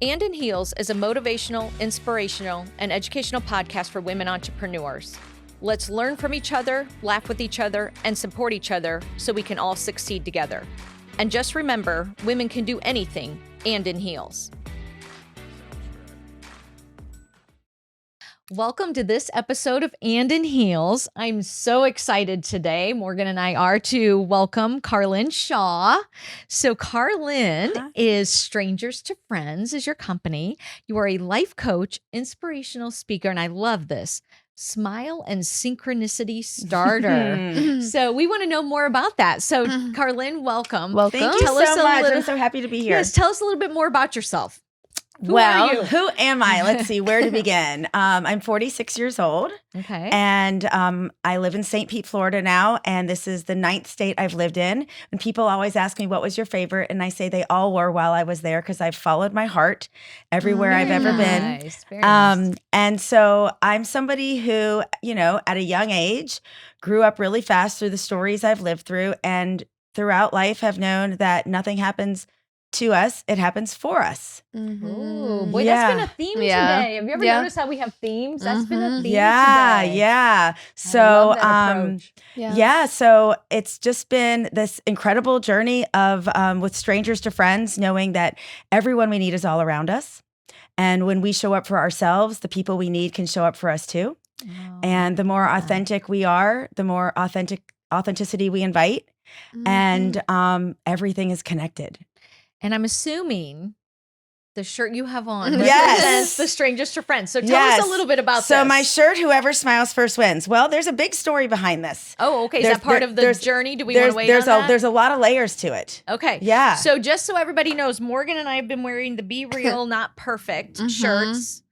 And in Heels is a motivational, inspirational, and educational podcast for women entrepreneurs. Let's learn from each other, laugh with each other, and support each other so we can all succeed together. And just remember, women can do anything, and in heels. Welcome to this episode of And in Heels. I'm so excited today, Morgan and I are, to welcome Carlyn Shaw. So Carlyn is Strangers to Friends is your company. You are a life coach, inspirational speaker, and I love this, smile and synchronicity starter. So we want to know more about that. So Carlyn, welcome. Thank you so much. I'm so happy to be here. Yes, tell us a little bit more about yourself. Who am I? Let's see, where to begin. I'm 46 years old. Okay. And I live in St. Pete, Florida now, and this is the 9th state I've lived in. And people always ask me, what was your favorite? And I say they all were while I was there because I've followed my heart everywhere I've ever been. Very nice. And so I'm somebody who, at a young age, grew up really fast through the stories I've lived through, and throughout life have known that nothing happens to us, it happens for us. Oh, boy, that's been a theme today. Have you ever noticed how we have themes? That's been a theme today. Yeah. So, so it's just been this incredible journey of with strangers to friends, knowing that everyone we need is all around us. And when we show up for ourselves, the people we need can show up for us too. Oh, and the more authentic we are, the more authenticity we invite, and everything is connected. And I'm assuming the shirt you have on represents the Strangers to Friends. So tell us a little bit about this. So my shirt, whoever smiles first wins. Well, there's a big story behind this. Oh, okay. Is that part of the journey? Do we want to wait on that? There's a lot of layers to it. Okay. Yeah. So just so everybody knows, Morgan and I have been wearing the Be Real, Not Perfect shirts.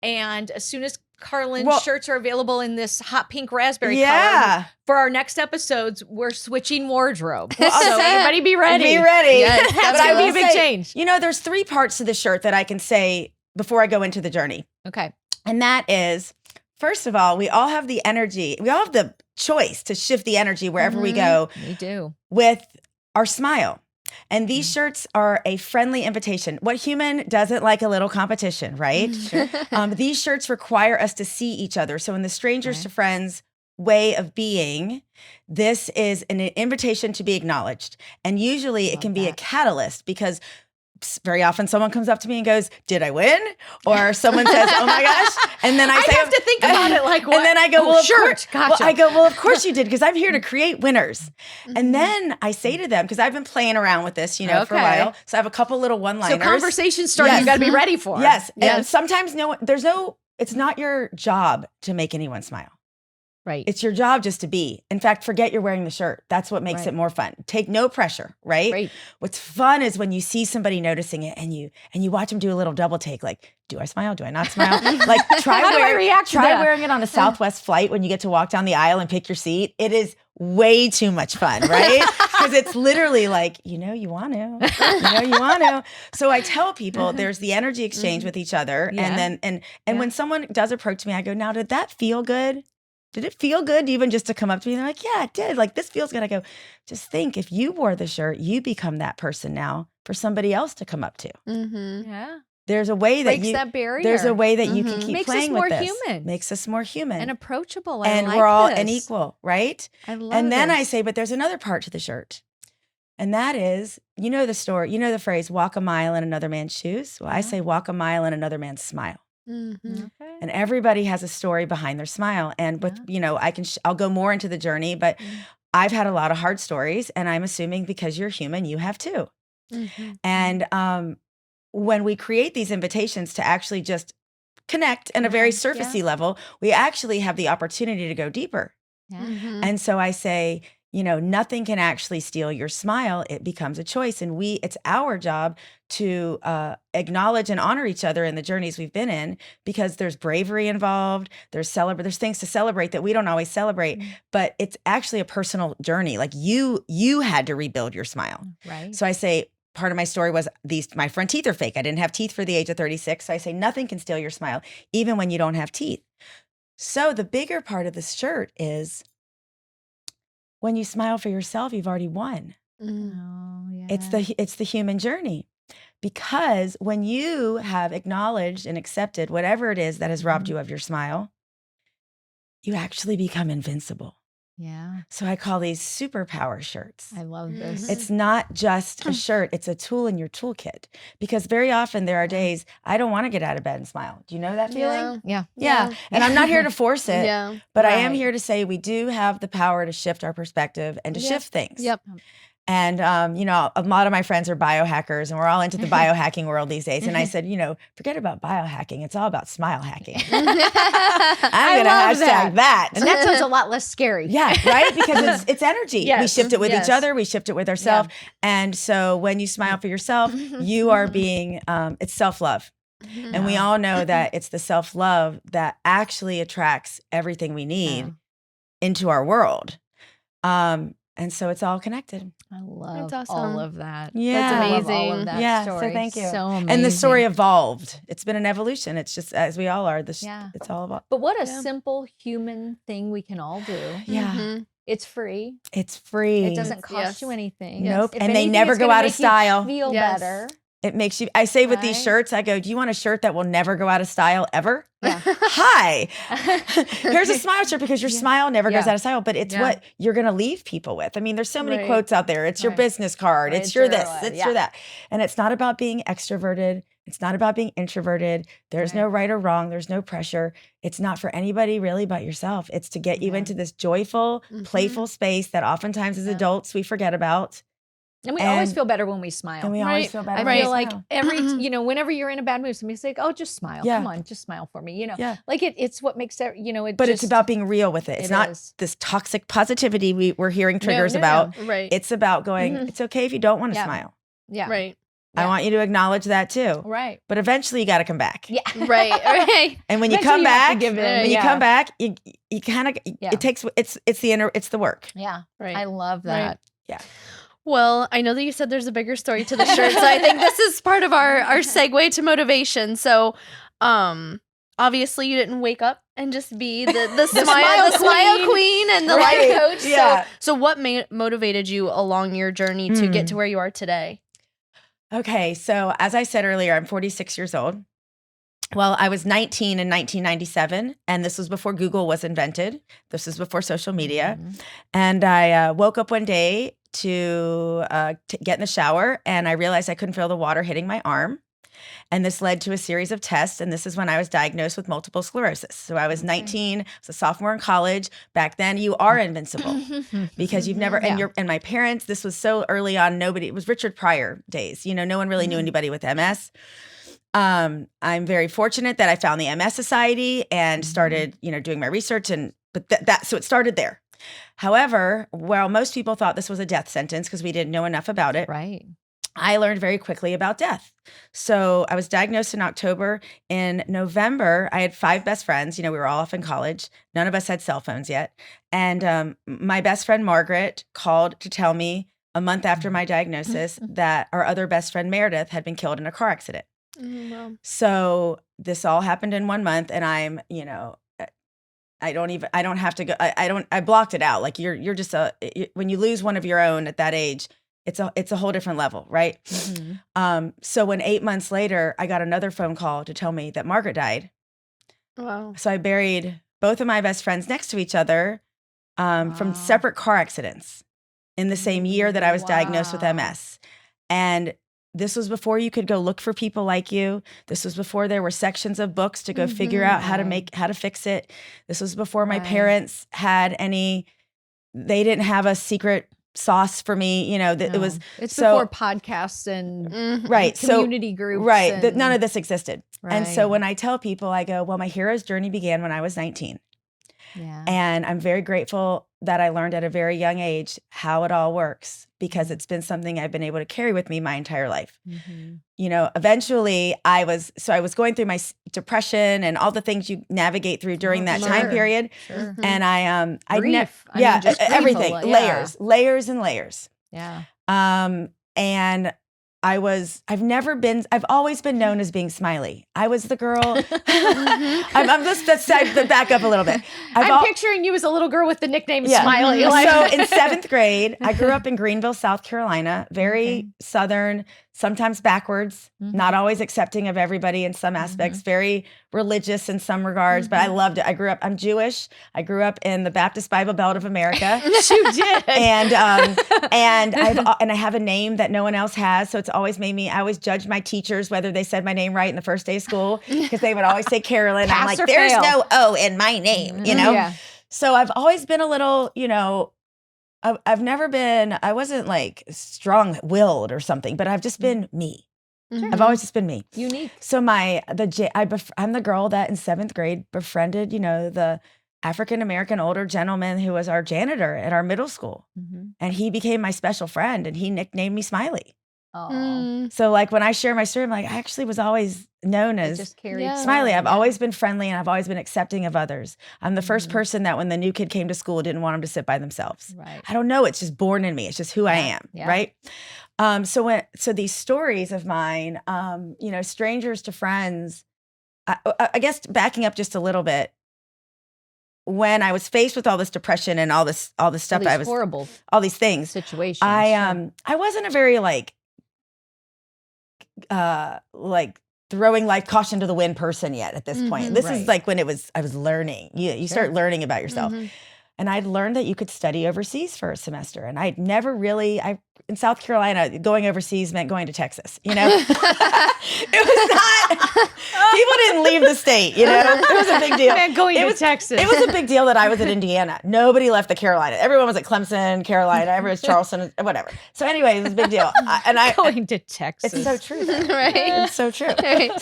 And as soon as Carlyn's shirts are available in this hot pink raspberry color, for our next episodes, we're switching wardrobe. So everybody be ready. Be ready. Yes, that's going to be a big change. There's 3 parts to the shirt that I can say before I go into the journey. Okay. And that is, first of all, we all have the energy. We all have the choice to shift the energy wherever we go. We do. With our smile. And these shirts are a friendly invitation. What human doesn't like a little competition, right? These shirts require us to see each other. So in the Strangers to Friends way of being, this is an invitation to be acknowledged. And usually it can be a catalyst, because very often someone comes up to me and goes, "Did I win?" Or someone says, "Oh my gosh." And then I say, have to think about it like, what? And then I go, "Well, shirt. Gotcha." I go, "Well, of course you did, because I'm here to create winners." And then I say to them, because I've been playing around with this, for a while. So I have a couple little one-liners. So conversation starter, you got to be ready for. Yes. And sometimes it's not your job to make anyone smile. Right. It's your job just to be. In fact, forget you're wearing the shirt. That's what makes it more fun. Take no pressure, right? What's fun is when you see somebody noticing it and you watch them do a little double take, like, do I smile? Do I not smile? Like, try wearing it on a Southwest flight when you get to walk down the aisle and pick your seat. It is way too much fun, right? Because it's literally like, you want to. So I tell people there's the energy exchange with each other. And then when someone does approach me, I go, "Now, did that feel good? Did it feel good even just to come up to me?" And they're like, "Yeah, it did. Like, this feels good." I go, "Just think, if you wore the shirt, you become that person now for somebody else to come up to." Yeah. There's a way that breaks that barrier. There's a way that you can keep playing with this. Makes us more human. Makes us more human. And approachable. And we're all an equal, right? I love And then this. I say, but there's another part to the shirt. And that is, the story, the phrase, walk a mile in another man's shoes. Well, I say walk a mile in another man's smile. Okay. And everybody has a story behind their smile. And with, I'll go more into the journey, but I've had a lot of hard stories, and I'm assuming because you're human, you have too. And when we create these invitations to actually just connect in a very surfacey level, we actually have the opportunity to go deeper. And so I say, nothing can actually steal your smile. It becomes a choice. And it's our job to acknowledge and honor each other in the journeys we've been in, because there's bravery involved. There's things to celebrate that we don't always celebrate, but it's actually a personal journey. Like you had to rebuild your smile. Right. So I say, part of my story was my front teeth are fake. I didn't have teeth for the age of 36. So I say, nothing can steal your smile, even when you don't have teeth. So the bigger part of this shirt is, when you smile for yourself, you've already won. Oh, yeah. It's the human journey, Because when you have acknowledged and accepted whatever it is that has robbed you of your smile, you actually become invincible. Yeah. So I call these superpower shirts. I love this. It's not just a shirt, it's a tool in your toolkit. Because very often there are days I don't want to get out of bed and smile. Do you know that feeling? Yeah. And I'm not here to force it, but I am Right. here to say we do have the power to shift our perspective and to shift things. Yep. And, you know, a lot of my friends are biohackers and we're all into the biohacking world these days. And I said, you know, forget about biohacking. It's all about smile hacking. I'm going to hashtag that. And that sounds a lot less scary. Yeah, right? Because it's energy. Yes. We shift it with Yes. each other. We shift it with ourselves. And so when you smile for yourself, you are being, it's self-love. And we all know that it's the self-love that actually attracts everything we need into our world. And so it's all connected. I love That's all awesome. of that. Yeah. I love amazing. all of that Yeah, story. so thank you. So amazing. And the story evolved. It's been an evolution. It's just as we all are. Yeah. It's all about. But what a simple human thing we can all do. Yeah. It's free. It's free. It doesn't cost you anything. Nope. If And they anything, never it's go gonna out of make you style. Feel Yes. better. It makes you, I say with these Right. shirts, I go, do you want a shirt that will never go out of style ever? Yeah. Hi. Here's a smile shirt because your smile never goes Yeah. out of style, but it's what you're going to leave people with. I mean, there's so many Right. quotes out there. It's your Right. business card. Right. It's your It's your this. what, It's your that. And it's not about being extroverted. It's not about being introverted. There's no right or wrong. There's no pressure. It's not for anybody really but yourself. It's to get you into this joyful, playful space that oftentimes as adults we forget about. And we always feel better when we smile. And we always feel better. I when we feel like smile. every, you know, whenever you're in a bad mood, somebody's like, oh, just smile. Yeah. Come on, just smile for me. You know, Yeah. like it's what makes it, you know, it But just, it's about being real with it. It's not is. this toxic positivity we're hearing triggers no, about. Right. It's about going, it's okay if you don't want to Yeah. smile. Yeah. Right. I want you to acknowledge that too. Right. But eventually you got to come back. Yeah. Right. Right. And when you Eventually come you have to back, give in. when you Yeah. come back, you kind of, Yeah. it takes, it's the work. Yeah. Right. I love that. Yeah. Well, I know that you said there's a bigger story to the shirt, so I think this is part of our segue to motivation. So, obviously, you didn't wake up and just be the smile queen and the Right. life coach. Yeah. So what motivated you along your journey to get to where you are today? Okay. So as I said earlier, I'm 46 years old. Well, I was 19 in 1997, and this was before Google was invented. This was before social media. And I woke up one day to get in the shower, and I realized I couldn't feel the water hitting my arm. And this led to a series of tests, and this is when I was diagnosed with multiple sclerosis. So I was 19, I was a sophomore in college. Back then, you are invincible because you've never, and my parents, this was so early on, it was Richard Pryor days. You know, no one really knew anybody with MS. I'm very fortunate that I found the MS Society and started, you know, doing my research, so it started there. However, while most people thought this was a death sentence because we didn't know enough about it, Right. I learned very quickly about death. So I was diagnosed in October. In November, I had 5 best friends. You know, we were all off in college. None of us had cell phones yet. And my best friend, Margaret, called to tell me a month after my diagnosis that our other best friend, Meredith, had been killed in a car accident. Wow. So this all happened in 1 month, and I'm, you know, I don't have to go. I blocked it out. Like you're just when you lose one of your own at that age, it's a whole different level, right? So when 8 months later, I got another phone call to tell me that Margaret died. Wow. So I buried both of my best friends next to each other from separate car accidents in the same year that I was diagnosed with MS. And this was before you could go look for people like you. This was before there were sections of books to go figure out how to fix it. This was before my parents had they didn't have a secret sauce for me. You know, it was before podcasts and community groups. Right. None of this existed. And so Right. when I tell people, I go, well, my hero's journey began when I was 19. Yeah. And I'm very grateful that I learned at a very young age how it all works, because it's been something I've been able to carry with me my entire life. You know, eventually I was going through my depression and all the things you navigate through during that time period. Sure. And I Grief. I mean, yeah, just grief everything, alone. Yeah. layers and layers. Yeah. And I've always been known as being smiley. I was the girl. I'm just back up a little bit. I'm picturing you as a little girl with the nickname Smiley. So in 7th grade, I grew up in Greenville, South Carolina, very southern, sometimes backwards, not always accepting of everybody in some aspects, very religious in some regards, but I loved it. I'm Jewish. I grew up in the Baptist Bible Belt of America. You did. And I have a name that no one else has. So it's always made me, I always judged my teachers, whether they said my name right in the first day of school, because they would always say Carolyn. I'm like, there's no O in my name, you know? Yeah. So I've always been a little, you know, I've never been, I wasn't like strong-willed or something, but I've just been me. I've always just been me. Unique. So I'm the girl that in 7th grade befriended, you know, the African-American older gentleman who was our janitor at our middle school. And he became my special friend and he nicknamed me Smiley. So like when I share my story, I'm like, I actually was always known as Smiley. I've always been friendly and I've always been accepting of others. I'm the first person that when the new kid came to school, didn't want them to sit by themselves. Right. I don't know. It's just born in me. It's just who I am. Yeah. Right. So these stories of mine, you know, strangers to friends, I guess backing up just a little bit, when I was faced with all this depression and all this stuff, I was horrible, all these things, situations. I wasn't a very like throwing life caution to the wind person yet at this point. This is like when I was learning. You start learning about yourself. And I'd learned that you could study overseas for a semester. And I'd never really, in South Carolina, going overseas meant going to Texas, you know? It was not, people didn't leave the state, you know? It was a big deal. Going to Texas. It was a big deal that I was in Indiana. Nobody left the Carolina. Everyone was at Clemson, Carolina, everyone was Charleston, whatever. So anyway, it was a big deal. Going to Texas. It's so true. Right? It's so true. Right.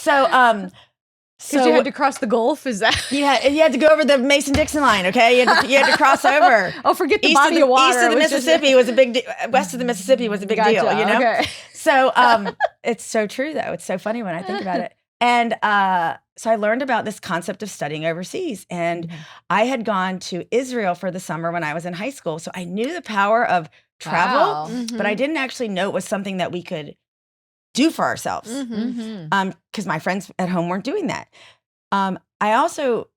So you had to cross the Gulf, is that? You had to go over the Mason-Dixon line, okay? You had to cross over. Oh, forget the body of water. East of the Mississippi was a big deal. West of the Mississippi was a big deal, you know? Okay. So it's so true, though. It's so funny when I think about it. And so I learned about this concept of studying overseas. And I had gone to Israel for the summer when I was in high school. So I knew the power of travel, but I didn't actually know it was something that we could do for ourselves. Because my friends at home weren't doing that. I also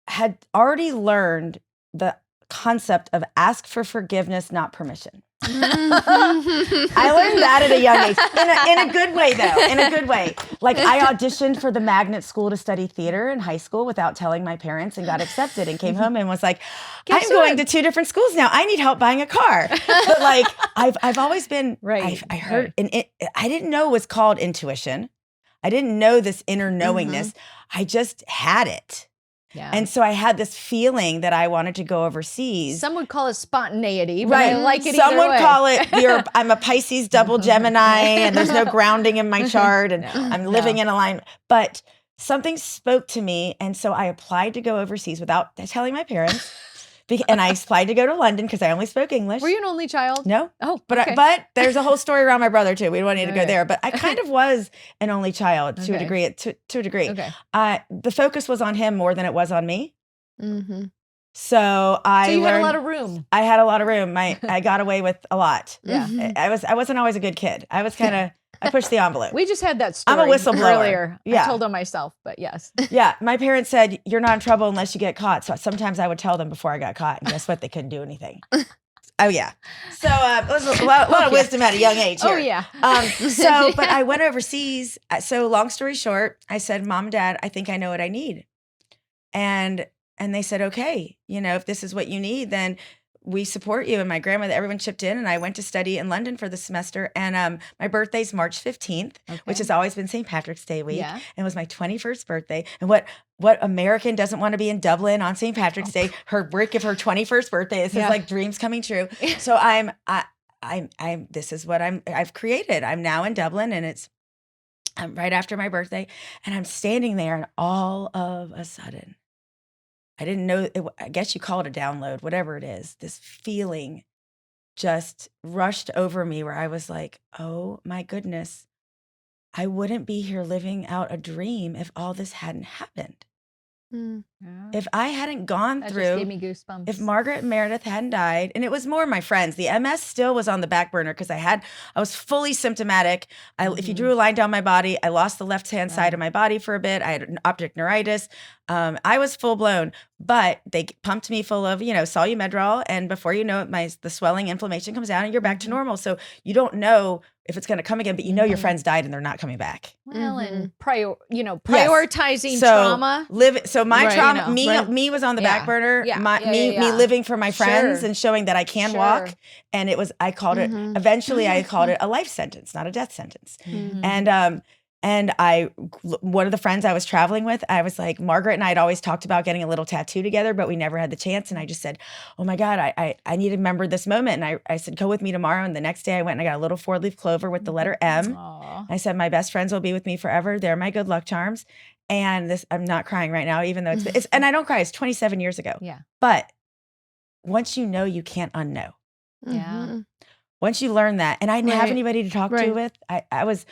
had already learned the concept of ask for forgiveness, not permission. I learned that at a young age, in a good way, though. In a good way. Like I auditioned for the magnet school to study theater in high school without telling my parents, and got accepted, and came home and was like, I'm going to 2 different schools now. I need help buying a car. But like I've always been I heard, and I didn't know it was called intuition. I didn't know this inner knowingness. I just had it. Yeah. And so I had this feeling that I wanted to go overseas. Some would call it spontaneity, but I like it Some either would way. Call it, I'm a Pisces double Gemini, and there's no grounding in my chart, and I'm living in alignment. But something spoke to me, and so I applied to go overseas without telling my parents. And I applied to go to London because I only spoke English. Were you an only child? No. Oh, but there's a whole story around my brother too. We don't need to go there, but I kind of was an only child to a degree. To a degree, the focus was on him more than it was on me. So you had a lot of room. I had a lot of room. I got away with a lot. Yeah, I wasn't always a good kid. I was kind of. I pushed the envelope. We just had that story. I'm a whistleblower. Earlier. I told on myself, but yes. Yeah, my parents said, you're not in trouble unless you get caught. So sometimes I would tell them before I got caught. And guess what? They couldn't do anything. Oh, yeah. So it was a lot of wisdom at a young age here. Oh, yeah. But I went overseas. So long story short, I said, Mom, Dad, I think I know what I need. And they said, okay, if this is what you need, then we support you. And my grandmother, everyone chipped in, and I went to study in London for the semester. And my birthday's March 15th, which has always been St. Patrick's Day week. Yeah. And it was my 21st birthday. And what American doesn't want to be in Dublin on St. Patrick's Day? Her break of her 21st birthday. This is like dreams coming true. So this is what I've created. I'm now in Dublin, and I'm right after my birthday, and I'm standing there, and all of a sudden, I didn't know, I guess you call it a download, whatever it is. This feeling just rushed over me where I was like, oh my goodness, I wouldn't be here living out a dream if all this hadn't happened. Yeah. If I hadn't gone that through, just gave me goosebumps. If Margaret Meredith hadn't died, and it was more my friends, the MS still was on the back burner because I was fully symptomatic. If you drew a line down my body, I lost the left-hand side of my body for a bit. I had an optic neuritis. I was full blown, But they pumped me full of, Solumedrol, and before you know it, the swelling, inflammation comes down, and you're back to normal. So you don't know if it's going to come again, but your friends died and they're not coming back. Well, and prioritizing trauma. So my trauma, me was on the back burner. Me living for my friends and showing that I can walk, and I called it. Eventually, I called it a life sentence, not a death sentence. And one of the friends I was traveling with, I was like, Margaret and I had always talked about getting a little tattoo together, but we never had the chance. And I just said, oh my God, I need to remember this moment. And I said, go with me tomorrow. And the next day I went and I got a little 4-leaf clover with the letter M. Aww. I said, my best friends will be with me forever. They're my good luck charms. And I'm not crying right now, even though it's and I don't cry. It's 27 years ago. Yeah. But once you know, you can't unknow. Yeah. Once you learn that, and I didn't have anybody to talk to with, I was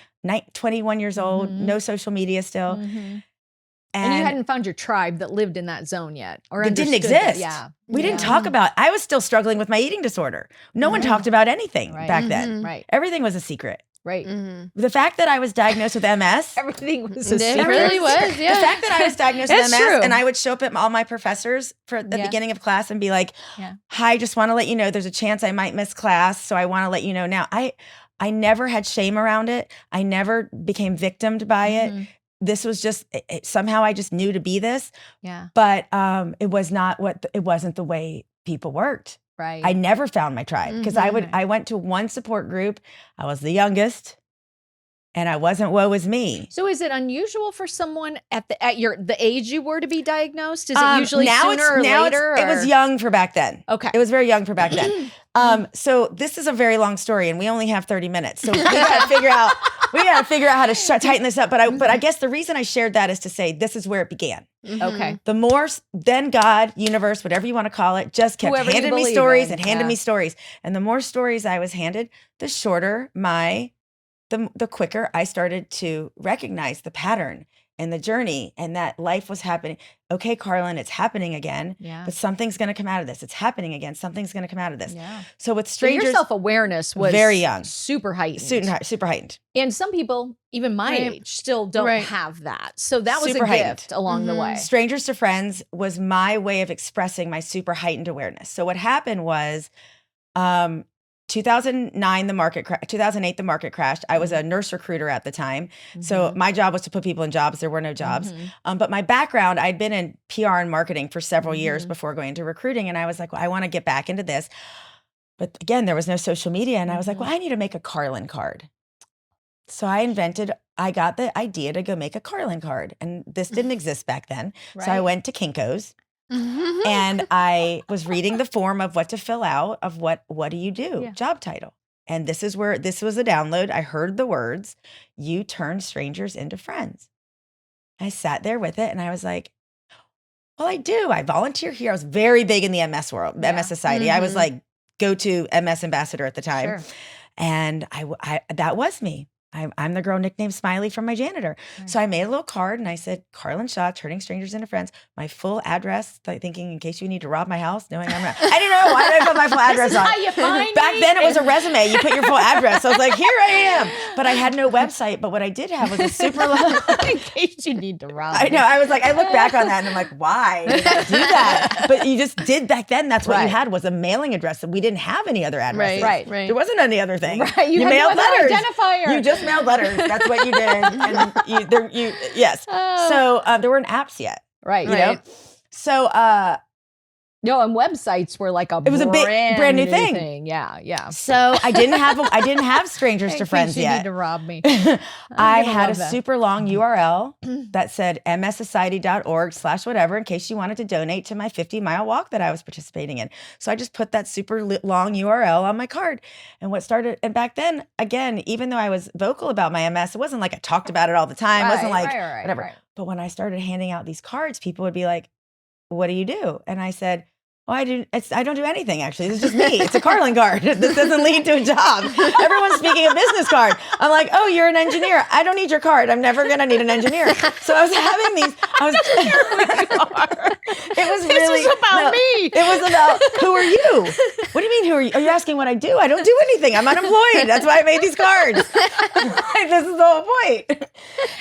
21 years old, no social media still. And you hadn't found your tribe that lived in that zone yet. Or it didn't exist. We didn't talk about, I was still struggling with my eating disorder. No one talked about anything back then. Right. Everything was a secret. Right. The fact that I was diagnosed with MS. Everything was a secret. It really was, yeah. The fact that I was diagnosed with MS true. and I would show up at all my professors for the beginning of class and be like, hi, just want to let you know there's a chance I might miss class. So I want to let you know now. I never had shame around it. I never became victimed by it. This was just, somehow I just knew to be this. Yeah. But it wasn't the way people worked. Right. I never found my tribe because I went to one support group. I was the youngest and I wasn't woe is me. So is it unusual for someone at the age you were to be diagnosed? Is it usually sooner or later? It was young for back then. Okay. It was very young for back then. So this is a very long story and we only have 30 minutes. So we got to figure out how to tighten this up. But I guess the reason I shared that is to say this is where it began. Okay. The more, then God, universe, whatever you want to call it, just kept handing me stories and handing me stories. And the more stories I was handed, the shorter the quicker I started to recognize the pattern and the journey and that life was happening. Okay, Carlyn, it's happening again, but something's going to come out of this. It's happening again. Something's going to come out of this. Yeah. So with strangers, your self-awareness was very young, super heightened. Super heightened. And some people, even my age, still don't have that. So that was super a gift along the way. Strangers to friends was my way of expressing my super heightened awareness. So what happened was, 2008, the market crashed. I was a nurse recruiter at the time. So my job was to put people in jobs. There were no jobs. But my background, I'd been in PR and marketing for several years before going into recruiting. And I was like, well, I want to get back into this. But again, there was no social media. And I was like, well, I need to make a Carlyn card. So I got the idea to go make a Carlyn card. And this didn't exist back then. Right. So I went to Kinko's. And I was reading the form of what to fill out of what do you do? Yeah. Job title. And this was a download. I heard the words, you turn strangers into friends. I sat there with it and I was like, well, I do. I volunteer here. I was very big in the MS world, MS society. I was like go-to MS ambassador at the time. Sure. And I that was me. I'm the girl nicknamed Smiley from my janitor. Right. So I made a little card and I said, Carlyn Shaw, turning strangers into friends. My full address, thinking in case you need to rob my house, knowing I'm not. I didn't know. Why did I put my full address on? How you find Back then it was a resume. You put your full address. So I was like, here I am. But I had no website. But what I did have was a super in case you need to rob I know. I was like, I look back on that and I'm like, why did I do that? But you just did back then. That's what you had was a mailing address. And we didn't have any other addresses. Right. There wasn't any other thing. Right. You mailed letters. Identifier. You just mailed letters. That's what you did. And yes. So there weren't apps yet. Right. You know? So no, and websites were like it was a brand new thing. Yeah. So I didn't have strangers to friends you yet. Need to rob me. I had a super long URL that said mssociety.org/whatever in case you wanted to donate to my 50-mile walk that I was participating in. So I just put that super long URL on my card. And back then, again, even though I was vocal about my MS, it wasn't like I talked about it all the time. It wasn't like whatever. Right. But when I started handing out these cards, people would be like, what do you do? And I said, oh, I don't do anything, actually. This is just me. It's a Carlyn card. This doesn't lead to a job. Everyone's speaking a business card. I'm like, oh, you're an engineer. I don't need your card. I'm never going to need an engineer. So I was having these. I don't care who you are. This was about me. It was about, who are you? What do you mean, who are you? Are you asking what I do? I don't do anything. I'm unemployed. That's why I made these cards. This is the whole point.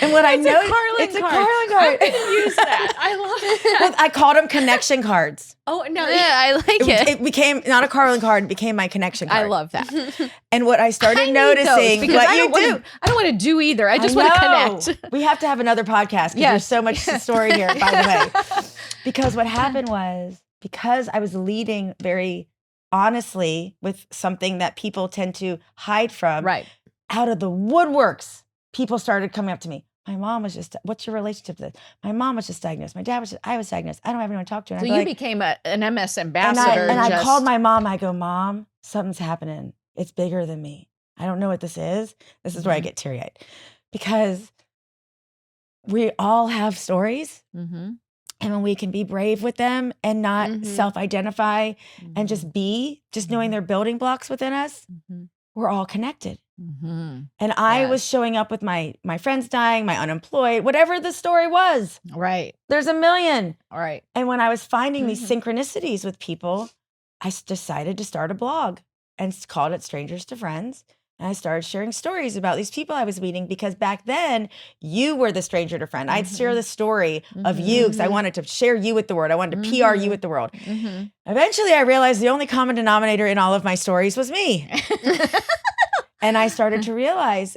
And what I know, it's a Carlyn card. Use that. I love that. Well, I called them connection cards. Oh no, Yeah, I like it. It became not a Carlyn card, it became my connection card. I love that. And what I started I need noticing, those because what I you don't do. wanna, I don't want to do either. I just want to connect. We have to have another podcast because Yes. there's so much story here, by the way. Because what happened was, because I was leading very honestly with something that people tend to hide from, Right. out of the woodworks, people started coming up to me. My mom was just, what's your relationship to this? My mom was just diagnosed. My dad was just, I was diagnosed. I don't have anyone to talk to. And So I'd be you like, became an MS and ambassador. I called my mom. I go, Mom, something's happening. It's bigger than me. I don't know what this is. This is where I get teary-eyed. Because we all have stories. Mm-hmm. And when we can be brave with them and not self-identify and just be, just knowing they're building blocks within us, we're all connected. Mm-hmm. And I was showing up with my friends dying, my unemployed, whatever the story was. Right. There's a million. All right. And when I was finding these synchronicities with people, I decided to start a blog and called it Strangers to Friends. And I started sharing stories about these people I was meeting because back then you were the stranger to friend. I'd share the story of you because I wanted to share you with the world. I wanted to PR you with the world. Eventually I realized the only common denominator in all of my stories was me. And I started to realize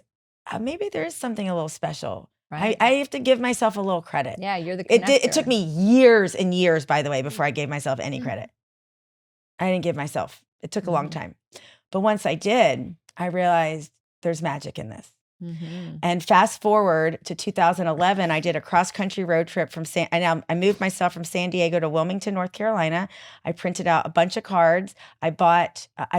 maybe there is something a little special. Right. I have to give myself a little credit. Yeah, you're the connector. It took me years and years, by the way, before I gave myself any credit. I didn't give myself. It took a long time. But once I did, I realized there's magic in this. And fast forward to 2011, I did a cross-country road trip from I moved myself from San Diego to Wilmington, North Carolina. I printed out a bunch of cards. I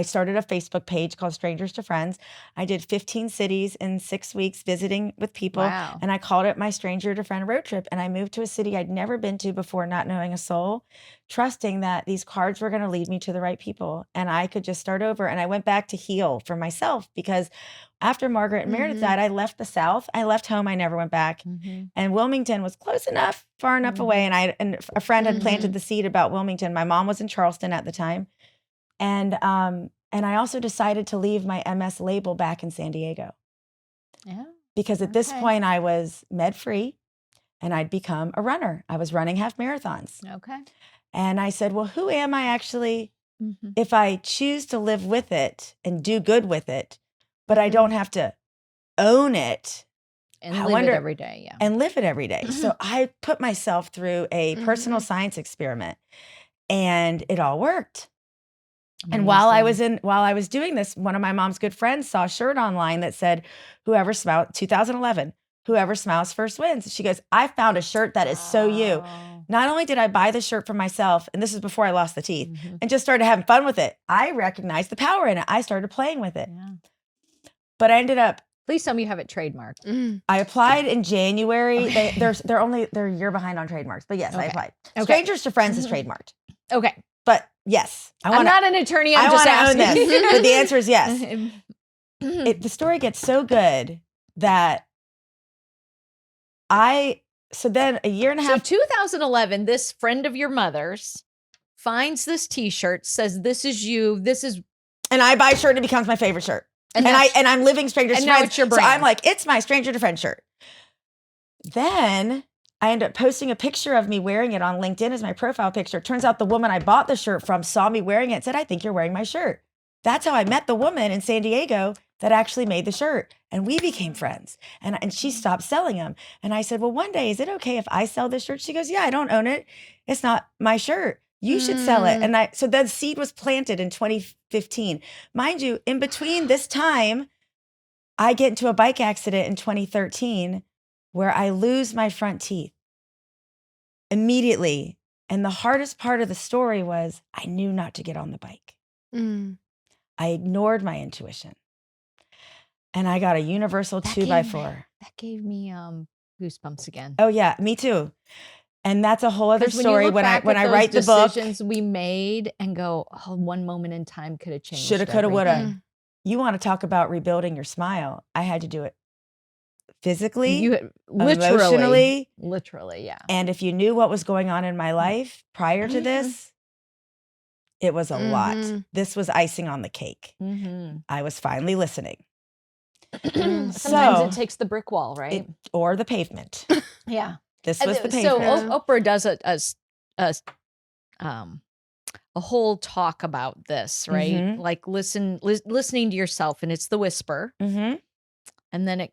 started a Facebook page called Strangers to Friends. I did 15 cities in 6 weeks visiting with people. Wow. And I called it my Stranger to Friend road trip. And I moved to a city I'd never been to before, not knowing a soul, trusting that these cards were going to lead me to the right people. And I could just start over. And I went back to heal for myself because after Margaret and Meredith died, I left the South. I left home. I never went back. And Wilmington was close enough, far enough away. And a friend had planted the seed about Wilmington. My mom was in Charleston at the time. And I also decided to leave my MS label back in San Diego. Yeah. Because at this point I was med-free and I'd become a runner. I was running half marathons. Okay. And I said, well, who am I actually if I choose to live with it and do good with it, but I don't have to own it And live it every day, yeah. and live it every day. So I put myself through a personal science experiment and it all worked. And while I was doing this, one of my mom's good friends saw a shirt online that said, 2011, whoever smiles first wins. She goes, I found a shirt that is so you. Not only did I buy the shirt for myself, and this is before I lost the teeth, and just started having fun with it, I recognized the power in it. I started playing with it. Yeah. But I ended up, Please tell me you have it trademarked. I applied in January. They're a year behind on trademarks, but yes, I applied. Strangers to Friends is trademarked. Okay. But yes, I'm not an attorney. I'm I just want to own asking. this. But the answer is yes. The story gets so good that so then a year and a half. So 2011, this friend of your mother's finds this T-shirt, says, "This is you. This is," and I buy a shirt and it becomes my favorite shirt. And I'm living Strangers to now Friends. it's your So brand. I'm like, it's my Stranger to Friends shirt. Then I end up posting a picture of me wearing it on LinkedIn as my profile picture. Turns out the woman I bought the shirt from saw me wearing it and said, I think you're wearing my shirt. That's how I met the woman in San Diego that actually made the shirt. And we became friends. And she stopped selling them. And I said, well, one day, is it okay if I sell this shirt? She goes, yeah, I don't own it. It's not my shirt. You should sell it. And so that seed was planted in 2015. Mind you, in between this time, I get into a bike accident in 2013 where I lose my front teeth immediately. And the hardest part of the story was I knew not to get on the bike. I ignored my intuition. And I got a universal 2x4. That gave me goosebumps again. Oh yeah, me too. And that's a whole other story when I write the book. Decisions we made and go, oh, one moment in time could have changed. Shoulda, coulda, woulda. everything. You want to talk about rebuilding your smile. I had to do it physically, Literally, yeah. And if you knew what was going on in my life prior to this, it was a lot. This was icing on the cake. I was finally listening. Sometimes it takes the brick wall, right? Or the pavement. Yeah. This was the So pavement. Oprah does a whole talk about this, right? Mhm. Like listening to yourself, and it's the whisper, Mhm. and then it's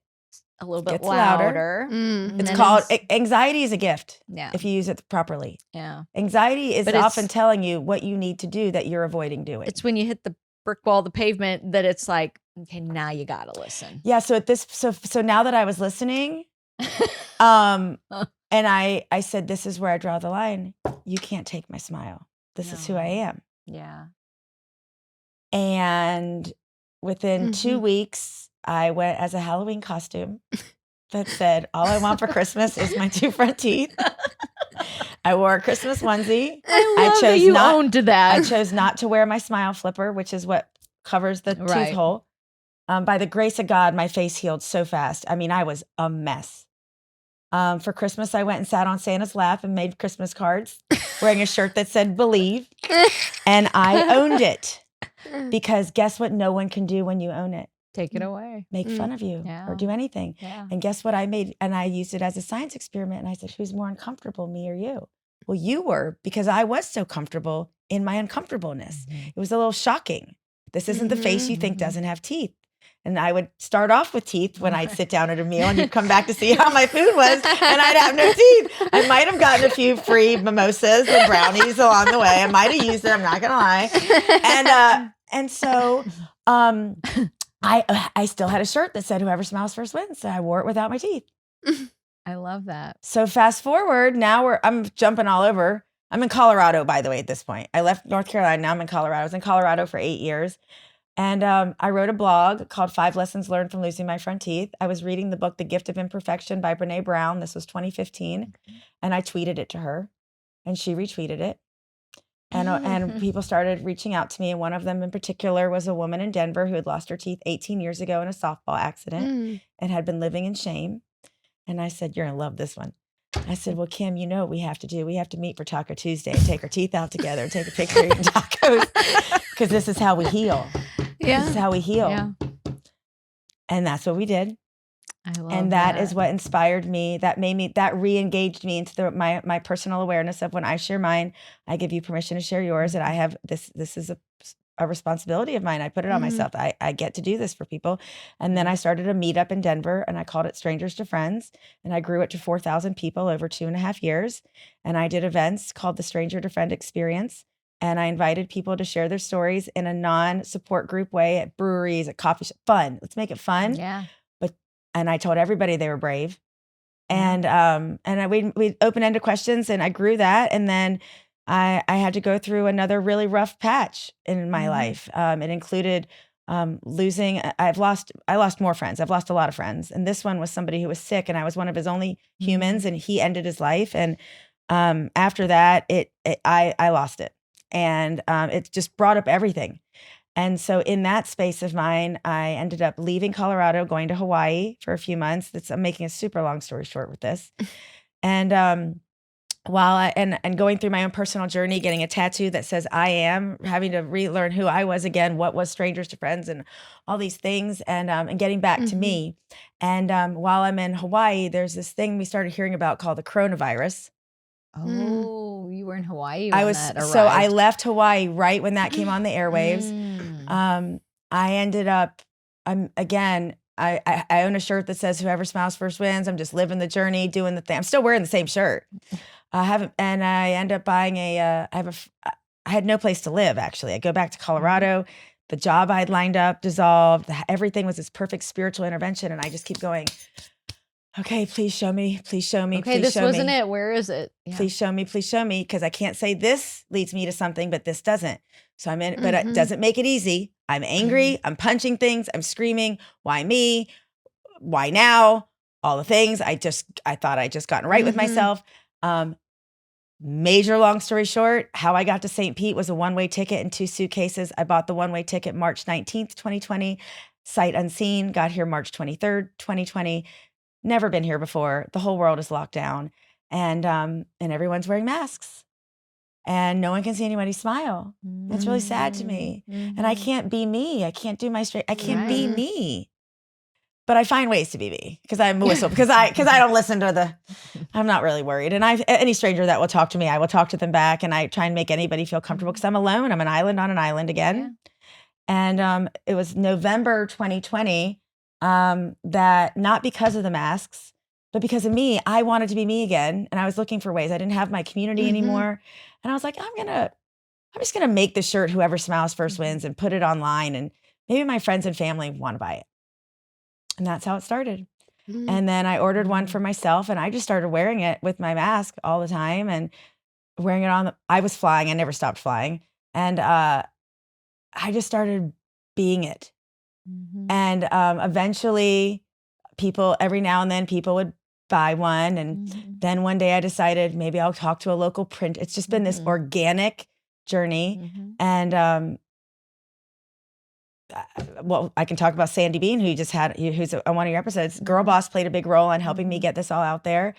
a little bit Gets louder. louder. Mm. and It's then called anxiety is a gift yeah, if you use it properly. yeah. Anxiety is But often it's telling you what you need to do that you're avoiding doing. it's when you hit the brick wall, the pavement, that it's like, okay, now you gotta listen. Yeah. So so now that I was listening, and I said, this is where I draw the line. You can't take my smile. This is who I am. Yeah. And within 2 weeks, I went as a Halloween costume that said, all I want for Christmas is my 2 front teeth. I wore a Christmas onesie. I love that you owned that. I chose not to wear my smile flipper, which is what covers the tooth hole. By the grace of God, my face healed so fast. I mean, I was a mess. For Christmas, I went and sat on Santa's lap and made Christmas cards, wearing a shirt that said believe. And I owned it. Because guess what no one can do when you own it? Take it away. Make fun of you or do anything. Yeah. And guess what I made? And I used it as a science experiment. And I said, who's more uncomfortable, me or you? Well, you were, because I was so comfortable in my uncomfortableness. It was a little shocking. This isn't the face you think doesn't have teeth. And I would start off with teeth when I'd sit down at a meal and you'd come back to see how my food was and I'd have no teeth. I might have gotten a few free mimosas and brownies along the way. I might have used it, I'm not going to lie. And so I still had a shirt that said whoever smiles first wins. So I wore it without my teeth. I love that. So fast forward, now I'm jumping all over. I'm in Colorado, by the way, at this point. I left North Carolina, now I'm in Colorado. I was in Colorado for 8 years. And I wrote a blog called 5 Lessons Learned from Losing My Front Teeth. I was reading the book, The Gift of Imperfection by Brene Brown. This was 2015. And I tweeted it to her and she retweeted it. And people started reaching out to me. And one of them in particular was a woman in Denver who had lost her teeth 18 years ago in a softball accident and had been living in shame. And I said, you're going to love this one. I said, well, Kim, you know what we have to do? We have to meet for Taco Tuesday and take our teeth out together and take a picture eating tacos because this is how we heal. Yeah. This is how we heal. Yeah. And that's what we did. I love and that is what inspired me. That made me, that re-engaged me into my personal awareness of when I share mine, I give you permission to share yours. And I have this is a responsibility of mine. I put it on myself. I get to do this for people. And then I started a meetup in Denver and I called it Strangers to Friends. And I grew it to 4,000 people over 2.5 years. And I did events called the Stranger to Friend Experience. And I invited people to share their stories in a non-support group way at breweries, at coffee shops. Fun. Let's make it fun. Yeah. And I told everybody they were brave. And we open-ended questions and I grew that. And then I had to go through another really rough patch in my life. It included losing, I lost more friends. I've lost a lot of friends. And this one was somebody who was sick and I was one of his only humans and he ended his life. And after that, I lost it. And it just brought up everything. And so in that space of mine, I ended up leaving Colorado, going to Hawaii for a few months. I'm making a super long story short with this. And while and going through my own personal journey, getting a tattoo that says I am, having to relearn who I was again, what was Strangers to Friends and all these things, and getting back to me. And while I'm in Hawaii, there's this thing we started hearing about called the coronavirus. Oh, you were in Hawaii when that arrived. So I left Hawaii right when that came on the airwaves. I ended up, I own a shirt that says whoever smiles first wins. I'm just living the journey, doing the thing. I'm still wearing the same shirt. And I end up buying I had no place to live, actually. I go back to Colorado. The job I'd lined up dissolved. Everything was this perfect spiritual intervention. And I just keep going, okay, please show me, please show me, okay, please this show wasn't me. it. Where is it? Yeah. Please show me, because I can't say this leads me to something, but this doesn't. So I'm in, but it doesn't make it easy. I'm angry. I'm punching things. I'm screaming. Why me? Why now? All the things. I thought I just gotten right with myself. Major long story short, how I got to St. Pete was a one-way ticket and 2 suitcases. I bought the one-way ticket March 19th, 2020, sight unseen, got here March 23rd, 2020. Never been here before. The whole world is locked down and everyone's wearing masks and no one can see anybody smile. It's really sad to me. And I can't be me. I can't do I can't be me. But I find ways to be me because I'm a whistle, because I don't listen to I'm not really worried. And any stranger that will talk to me, I will talk to them back, and I try and make anybody feel comfortable because I'm alone. I'm an island on an island again. And it was November 2020 that, not because of the masks, but because of me, I wanted to be me again. And I was looking for ways. I didn't have my community anymore. And I was like, I'm just going to make the shirt, whoever smiles first wins, and put it online. And maybe my friends and family want to buy it. And that's how it started. And then I ordered one for myself, and I just started wearing it with my mask all the time and wearing it on. I was flying. I never stopped flying. And I just started being it. And eventually every now and then people would buy one. And then one day I decided maybe I'll talk to a local print. It's just been this organic journey. And well, I can talk about Sandy Bean, who's on one of your episodes. Girl Boss played a big role in helping me get this all out there.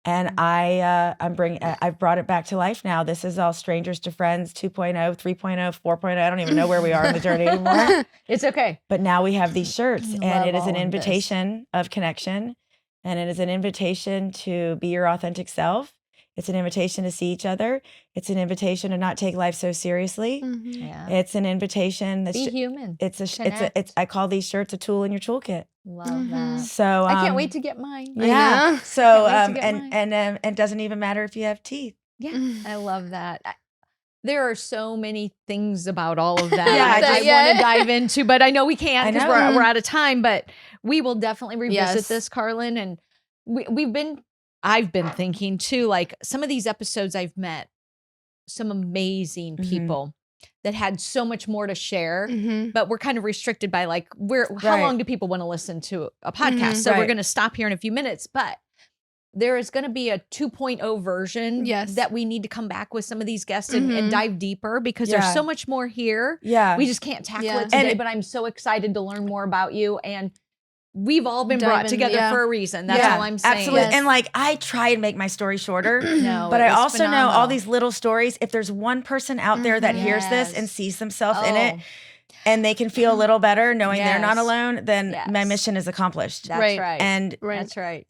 And I've brought it back to life now. This is all Strangers to Friends 2.0, 3.0, 4.0. I don't even know where we are in the journey anymore. It's okay. But now we have these shirts, and it is an invitation of connection. And it is an invitation to be your authentic self. It's an invitation to see each other. It's an invitation to not take life so seriously. It's an invitation that's be human. I call these shirts a tool in your toolkit. Love that. So I can't wait to get mine. Yeah. So and it doesn't even matter if you have teeth. Yeah, I love that. There are so many things about all of that I want to dive into, but I know we can't because we're out of time. But we will definitely revisit this, Carlyn. And I've been thinking too, like some of these episodes I've met some amazing people that had so much more to share, but we're kind of restricted by like, how long do people want to listen to a podcast? So we're going to stop here in a few minutes, but there is going to be a 2.0 version that we need to come back with some of these guests and dive deeper because there's so much more here. Yeah. We just can't tackle it today, but I'm so excited to learn more about you. And we've all been brought together for a reason. That's all I'm saying. Absolutely. Yes. And like, I try and make my story shorter, but I also know all these little stories. If there's one person out there that hears this and sees themselves in it, and they can feel a little better knowing they're not alone, then my mission is accomplished. That's right. And that's right.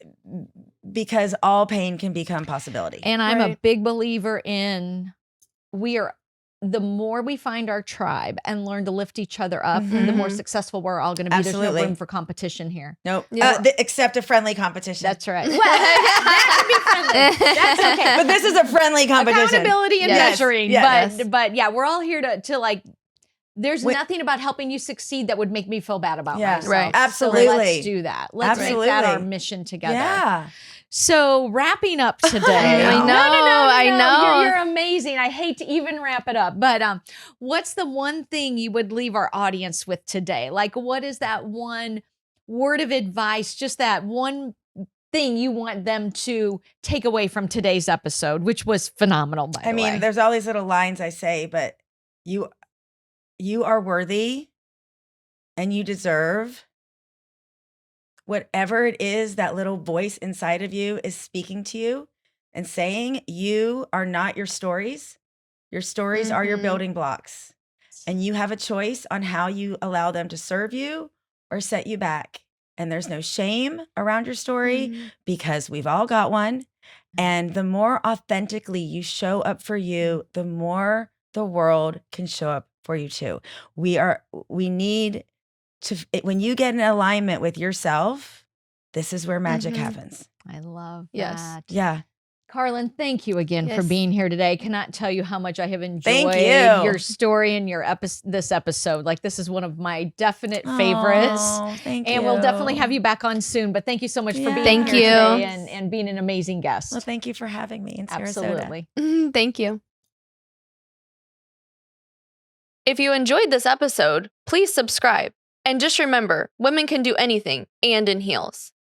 Because all pain can become possibility. And I'm a big believer in the more we find our tribe and learn to lift each other up, the more successful we're all going to be. Absolutely. There's no room for competition here. Nope. Except a friendly competition. That's right. Well, that can be friendly. That's okay. But this is a friendly competition. Accountability and measuring. Yes. But yeah, we're all here to like, there's nothing about helping you succeed that would make me feel bad about myself. Right. Absolutely. So let's do that. Let's make that our mission together. Yeah. So wrapping up today. I know. You're amazing. I hate to even wrap it up, but what's the one thing you would leave our audience with today? Like, what is that one word of advice? Just that one thing you want them to take away from today's episode, which was phenomenal, by the way. I mean, there's all these little lines I say, but you are worthy and you deserve whatever it is that little voice inside of you is speaking to you and saying. You are not your stories. Your stories are your building blocks. And you have a choice on how you allow them to serve you or set you back. And there's no shame around your story because we've all got one. And the more authentically you show up for you, the more the world can show up for you too. We need to, when you get in alignment with yourself, this is where magic happens. I love that. Yeah. Carlyn, thank you again for being here today. Cannot tell you how much I have enjoyed your story and this episode. Like, this is one of my definite favorites. Thank you. And we'll definitely have you back on soon. But thank you so much for being here today and being an amazing guest. Well, thank you for having me in Sarasota. Absolutely. Thank you. If you enjoyed this episode, please subscribe. And just remember, women can do anything and in heels.